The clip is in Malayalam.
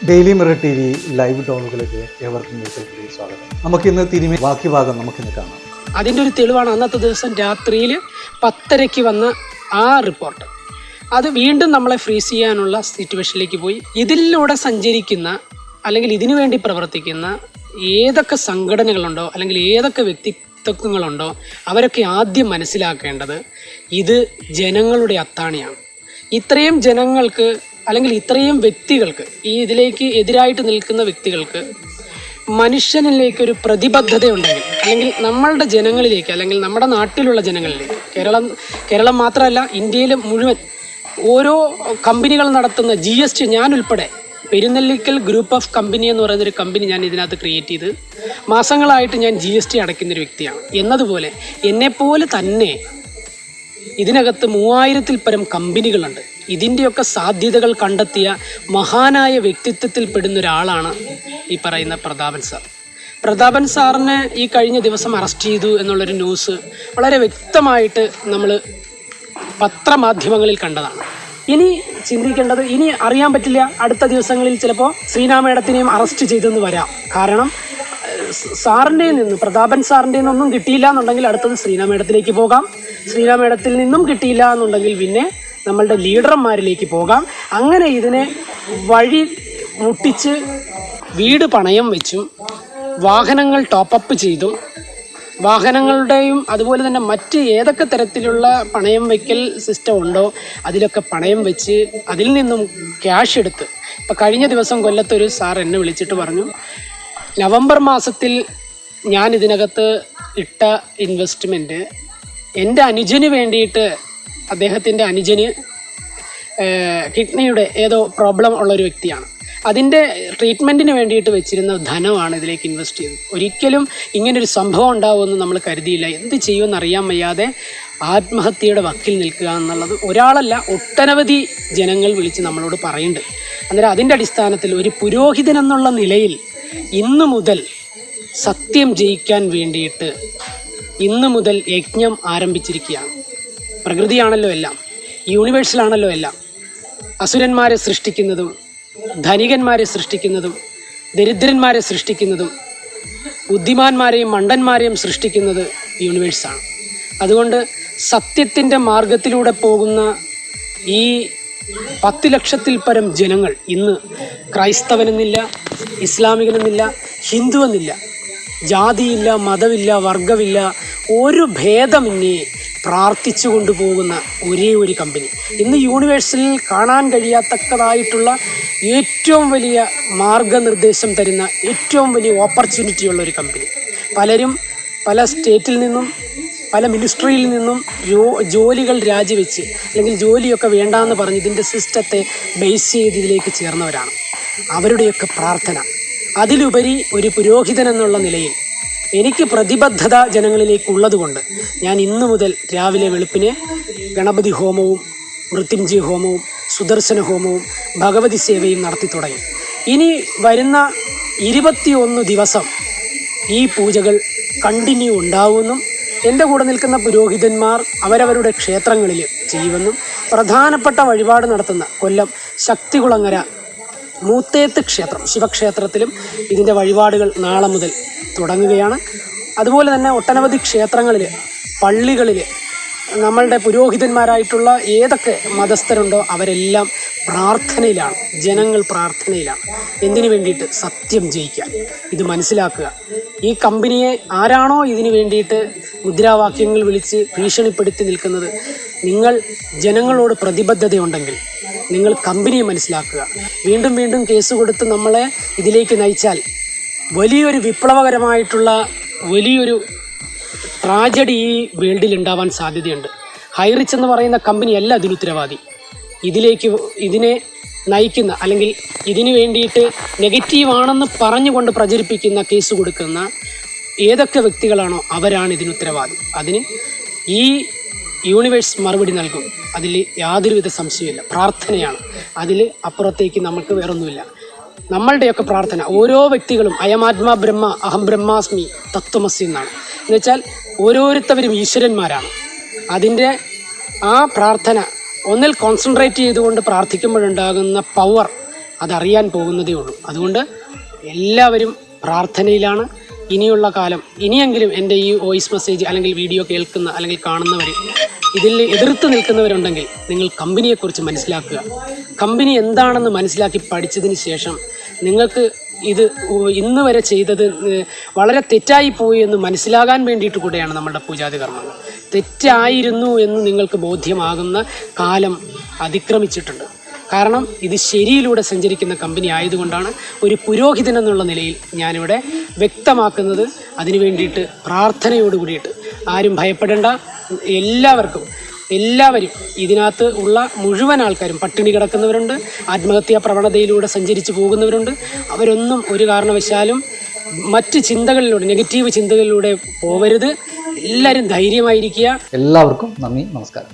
Daily Mirror T V live ടോണുകളിലേക്ക് ഏവർക്കും സ്വാഗതം. നമുക്കിന്ന് തിരുമി ബാക്കി ഭാഗം നമുക്കിന്ന് കാണാം. അതിൻ്റെ ഒരു തെളിവാണ് അന്നത്തെ ദിവസം രാത്രിയിൽ 10:30 വന്ന ആ റിപ്പോർട്ട്. അത് വീണ്ടും നമ്മളെ ഫ്രീസ് ചെയ്യാനുള്ള സിറ്റുവേഷനിലേക്ക് പോയി. ഇതിലൂടെ സഞ്ചരിക്കുന്ന അല്ലെങ്കിൽ ഇതിനു വേണ്ടി പ്രവർത്തിക്കുന്ന ഏതൊക്കെ സംഘടനകളുണ്ടോ അല്ലെങ്കിൽ ഏതൊക്കെ വ്യക്തിത്വങ്ങളുണ്ടോ അവരൊക്കെ ആദ്യം മനസ്സിലാക്കേണ്ടത് ഇത് ജനങ്ങളുടെ അത്താണിയാണ്. ഇത്രയും ജനങ്ങൾക്ക് അല്ലെങ്കിൽ ഇത്രയും വ്യക്തികൾക്ക്, ഈ ഇതിലേക്ക് എതിരായിട്ട് നിൽക്കുന്ന വ്യക്തികൾക്ക് മനുഷ്യനിലേക്കൊരു പ്രതിബദ്ധത ഉണ്ടെങ്കിൽ, അല്ലെങ്കിൽ നമ്മളുടെ ജനങ്ങളിലേക്ക് അല്ലെങ്കിൽ നമ്മുടെ നാട്ടിലുള്ള ജനങ്ങളിലേക്ക്, കേരളം മാത്രമല്ല ഇന്ത്യയിൽ മുഴുവൻ ഓരോ കമ്പനികൾ നടത്തുന്ന GST, ഞാനുൾപ്പെടെ പെരുന്നെല്ലിക്കൽ ഗ്രൂപ്പ് ഓഫ് കമ്പനി എന്ന് പറയുന്നൊരു കമ്പനി ഞാൻ ഇതിനകത്ത് ക്രിയേറ്റ് ചെയ്ത് മാസങ്ങളായിട്ട് ഞാൻ GST അടയ്ക്കുന്നൊരു വ്യക്തിയാണ്. എന്നതുപോലെ എന്നെപ്പോലെ തന്നെ ഇതിനകത്ത് 3000-ൽ പരം കമ്പനികളുണ്ട്. ഇതിൻ്റെയൊക്കെ സാധ്യതകൾ കണ്ടെത്തിയ മഹാനായ വ്യക്തിത്വത്തിൽ പെടുന്ന ഒരാളാണ് ഈ പറയുന്ന പ്രതാപൻ സാറിനെ ഈ കഴിഞ്ഞ ദിവസം അറസ്റ്റ് ചെയ്തു എന്നുള്ളൊരു ന്യൂസ് വളരെ വ്യക്തമായിട്ട് നമ്മൾ പത്രമാധ്യമങ്ങളിൽ കണ്ടതാണ്. ഇനി ചിന്തിക്കേണ്ടത്, ഇനി അറിയാൻ പറ്റില്ല, അടുത്ത ദിവസങ്ങളിൽ ചിലപ്പോൾ ശ്രീനാ മേഡത്തിനെയും അറസ്റ്റ് ചെയ്തെന്ന് വരാം. കാരണം പ്രതാപൻ സാറിൻ്റെ നിന്നൊന്നും കിട്ടിയില്ല എന്നുണ്ടെങ്കിൽ അടുത്തത് ശ്രീനാ മേഡത്തിലേക്ക് പോകാം. ശ്രീനാ മേഡത്തിൽ നിന്നും കിട്ടിയില്ല എന്നുണ്ടെങ്കിൽ പിന്നെ നമ്മളുടെ ലീഡർമാരിലേക്ക് പോകാം. അങ്ങനെ ഇതിനെ വഴി മുട്ടിച്ച് വീട് പണയം വെച്ചും വാഹനങ്ങൾ ടോപ്പപ്പ് ചെയ്തും വാഹനങ്ങളുടെയും അതുപോലെ തന്നെ മറ്റ് ഏതൊക്കെ തരത്തിലുള്ള പണയം വയ്ക്കൽ സിസ്റ്റം ഉണ്ടോ അതിലൊക്കെ പണയം വെച്ച് അതിൽ നിന്നും ക്യാഷ് എടുത്ത്, ഇപ്പം കഴിഞ്ഞ ദിവസം കൊല്ലത്തൊരു സാർ എന്നെ വിളിച്ചിട്ട് പറഞ്ഞു, നവംബർ മാസത്തിൽ ഞാൻ ഇതിനകത്ത് ഇട്ട ഇൻവെസ്റ്റ്മെൻറ്റ് എൻ്റെ അനുജന് വേണ്ടിയിട്ട്, അദ്ദേഹത്തിൻ്റെ അനുജന് കിഡ്നിയുടെ ഏതോ പ്രോബ്ലം ഉള്ളൊരു വ്യക്തിയാണ്, അതിൻ്റെ ട്രീറ്റ്മെൻറ്റിന് വേണ്ടിയിട്ട് വെച്ചിരുന്ന ധനമാണ് ഇതിലേക്ക് ഇൻവെസ്റ്റ് ചെയ്തത്. ഒരിക്കലും ഇങ്ങനൊരു സംഭവം ഉണ്ടാവുമെന്ന് നമ്മൾ കരുതിയില്ല. എന്ത് ചെയ്യുമെന്ന് അറിയാൻ വയ്യാതെ ആത്മഹത്യയുടെ വക്കിൽ നിൽക്കുക എന്നുള്ളത് ഒരാളല്ല, ഒട്ടനവധി ജനങ്ങൾ വിളിച്ച് നമ്മളോട് പറയുന്നുണ്ട്. അന്നേരം അതിൻ്റെ അടിസ്ഥാനത്തിൽ ഒരു പുരോഹിതൻ എന്നുള്ള നിലയിൽ ഇന്നു മുതൽ സത്യം ജയിക്കാൻ വേണ്ടിയിട്ട് ഇന്നു മുതൽ യജ്ഞം ആരംഭിച്ചിരിക്കുകയാണ്. പ്രകൃതിയാണല്ലോ എല്ലാം, യൂണിവേഴ്സലാണല്ലോ എല്ലാം. അസുരന്മാരെ സൃഷ്ടിക്കുന്നതും ധനികന്മാരെ സൃഷ്ടിക്കുന്നതും ദരിദ്രന്മാരെ സൃഷ്ടിക്കുന്നതും ബുദ്ധിമാന്മാരെയും മണ്ടന്മാരെയും സൃഷ്ടിക്കുന്നത് യൂണിവേഴ്സാണ്. അതുകൊണ്ട് സത്യത്തിൻ്റെ മാർഗത്തിലൂടെ പോകുന്ന ഈ 10 ലക്ഷത്തിൽ പരം ജനങ്ങൾ ഇന്ന് ക്രൈസ്തവനെന്നില്ല, ഇസ്ലാമികനെന്നില്ല, ഹിന്ദുവെന്നില്ല, ജാതിയില്ല, മതമില്ല, വർഗമില്ല, ഒരു ഭേദമന്യേ പ്രാർത്ഥിച്ചു കൊണ്ടുപോകുന്ന ഒരേ ഒരു കമ്പനി, ഇന്ന് യൂണിവേഴ്സിൽ കാണാൻ കഴിയാത്തക്കതായിട്ടുള്ള ഏറ്റവും വലിയ മാർഗനിർദ്ദേശം തരുന്ന ഏറ്റവും വലിയ ഓപ്പർച്യൂണിറ്റി ഉള്ള ഒരു കമ്പനി. പലരും പല സ്റ്റേറ്റിൽ നിന്നും പല മിനിസ്ട്രിയിൽ നിന്നും ജോലികൾ രാജിവെച്ച് അല്ലെങ്കിൽ ജോലിയൊക്കെ വേണ്ടാന്ന് പറഞ്ഞ് ഇതിൻ്റെ സിസ്റ്റത്തെ ബേസ് ചെയ്ത് ഇതിലേക്ക് ചേർന്നവരാണ്. അവരുടെയൊക്കെ പ്രാർത്ഥന, അതിലുപരി ഒരു പുരോഹിതൻ എന്നുള്ള നിലയിൽ എനിക്ക് പ്രതിബദ്ധത ജനങ്ങളിലേക്കുള്ളത് കൊണ്ട് ഞാൻ ഇന്നു മുതൽ രാവിലെ വെളുപ്പിന് ഗണപതി ഹോമവും മൃത്യുഞ്ജയ ഹോമവും സുദർശന ഹോമവും ഭഗവതി സേവയും നടത്തി തുടങ്ങി. ഇനി വരുന്ന 21 ദിവസം ഈ പൂജകൾ കണ്ടിന്യൂ ഉണ്ടാവുമെന്നും എൻ്റെ കൂടെ നിൽക്കുന്ന പുരോഹിതന്മാർ അവരവരുടെ ക്ഷേത്രങ്ങളിൽ ചെയ്യുമെന്നും പ്രധാനപ്പെട്ട വഴിപാട് നടത്തുന്ന കൊല്ലം ശക്തികുളങ്ങര മൂത്തേത്ത് ക്ഷേത്രം ശിവക്ഷേത്രത്തിലും ഇതിൻ്റെ വഴിപാടുകൾ നാളെ മുതൽ തുടങ്ങുകയാണ്. അതുപോലെ തന്നെ ഒട്ടനവധി ക്ഷേത്രങ്ങളിൽ, പള്ളികളിൽ നമ്മളുടെ പുരോഹിതന്മാരായിട്ടുള്ള ഏതൊക്കെ മതസ്ഥരുണ്ടോ അവരെല്ലാം പ്രാർത്ഥനയിലാണ്, ജനങ്ങൾ പ്രാർത്ഥനയിലാണ്. എന്തിനു വേണ്ടിയിട്ട്? സത്യം ജയിക്കാൻ. ഇത് മനസ്സിലാക്കുക. ഈ കമ്പനിയെ ആരാണോ ഇതിനു വേണ്ടിയിട്ട് മുദ്രാവാക്യങ്ങൾ വിളിച്ച് ഭീഷണിപ്പെടുത്തി നിൽക്കുന്നത്, നിങ്ങൾ ജനങ്ങളോട് പ്രതിബദ്ധതയുണ്ടെങ്കിൽ നിങ്ങൾ കമ്പനിയെ മനസ്സിലാക്കുക. വീണ്ടും വീണ്ടും കേസ് കൊടുത്ത് നമ്മളെ ഇതിലേക്ക് നയിച്ചാൽ വലിയൊരു വിപ്ലവകരമായിട്ടുള്ള വലിയൊരു ട്രാജഡി ഈ വേൾഡിൽ ഉണ്ടാവാൻ സാധ്യതയുണ്ട്. ഹൈറിച്ച് എന്ന് പറയുന്ന കമ്പനിയല്ല അതിന് ഉത്തരവാദി. ഇതിനെ നയിക്കുന്ന അല്ലെങ്കിൽ ഇതിനു വേണ്ടിയിട്ട് നെഗറ്റീവാണെന്ന് പറഞ്ഞുകൊണ്ട് പ്രചരിപ്പിക്കുന്ന, കേസ് കൊടുക്കുന്ന ഏതൊക്കെ വ്യക്തികളാണോ അവരാണ് ഇതിന് ഉത്തരവാദി. അതിന് ഈ യൂണിവേഴ്സ് മറുപടി നൽകും, അതിൽ യാതൊരുവിധ സംശയമില്ല. പ്രാർത്ഥനയാണ്, അതിൽ അപ്പുറത്തേക്ക് നമുക്ക് വേറൊന്നുമില്ല. നമ്മളുടെയൊക്കെ പ്രാർത്ഥന, ഓരോ വ്യക്തികളും അയമാത്മാ ബ്രഹ്മ അഹം ബ്രഹ്മാസ്മി തത്വമസി എന്നാണ്. എന്നുവെച്ചാൽ ഓരോരുത്തരും ഈശ്വരന്മാരാണ്. അതിൻ്റെ ആ പ്രാർത്ഥന ഒന്നിൽ കോൺസെൻട്രേറ്റ് ചെയ്തുകൊണ്ട് പ്രാർത്ഥിക്കുമ്പോഴുണ്ടാകുന്ന പവർ അതറിയാൻ പോകുന്നതേ ഉള്ളൂ. അതുകൊണ്ട് എല്ലാവരും പ്രാർത്ഥനയിലാണ്. ഇനിയുള്ള കാലം ഇനിയെങ്കിലും എൻ്റെ ഈ വോയിസ് മെസ്സേജ് അല്ലെങ്കിൽ വീഡിയോ കേൾക്കുന്ന അല്ലെങ്കിൽ കാണുന്നവർ ഇതിൽ എതിർത്ത് നിൽക്കുന്നവരുണ്ടെങ്കിൽ നിങ്ങൾ കമ്പനിയെക്കുറിച്ച് മനസ്സിലാക്കുക. കമ്പനി എന്താണെന്ന് മനസ്സിലാക്കി പഠിച്ചതിന് ശേഷം നിങ്ങൾക്ക് ഇത് ഇന്ന് വരെ ചെയ്തത് വളരെ തെറ്റായി പോയി എന്ന് മനസ്സിലാകാൻ വേണ്ടിയിട്ട് കൂടെയാണ് നമ്മളുടെ പൂജാതി കർമ്മങ്ങൾ. തെറ്റായിരുന്നു എന്ന് നിങ്ങൾക്ക് ബോധ്യമാകുന്ന കാലം അതിക്രമിച്ചിട്ടുണ്ട്. കാരണം ഇത് ശരിയിലൂടെ സഞ്ചരിക്കുന്ന കമ്പനി ആയതുകൊണ്ടാണ് ഒരു പുരോഹിതൻ എന്നുള്ള നിലയിൽ ഞാനിവിടെ വ്യക്തമാക്കുന്നത്. അതിനു വേണ്ടിയിട്ട് പ്രാർത്ഥനയോട് കൂടിയിട്ട് ആരും ഭയപ്പെടേണ്ട. എല്ലാവരും ഇതിനകത്ത് ഉള്ള മുഴുവൻ ആൾക്കാരും പട്ടിണി കിടക്കുന്നവരുണ്ട്, ആത്മഹത്യാ പ്രവണതയിലൂടെ സഞ്ചരിച്ച് പോകുന്നവരുണ്ട്. അവരൊന്നും ഒരു കാരണവശാലും മറ്റ് ചിന്തകളിലൂടെ, നെഗറ്റീവ് ചിന്തകളിലൂടെ പോവരുത്. എല്ലാവരും ധൈര്യമായിരിക്കുക. എല്ലാവർക്കും നന്ദി, നമസ്കാരം.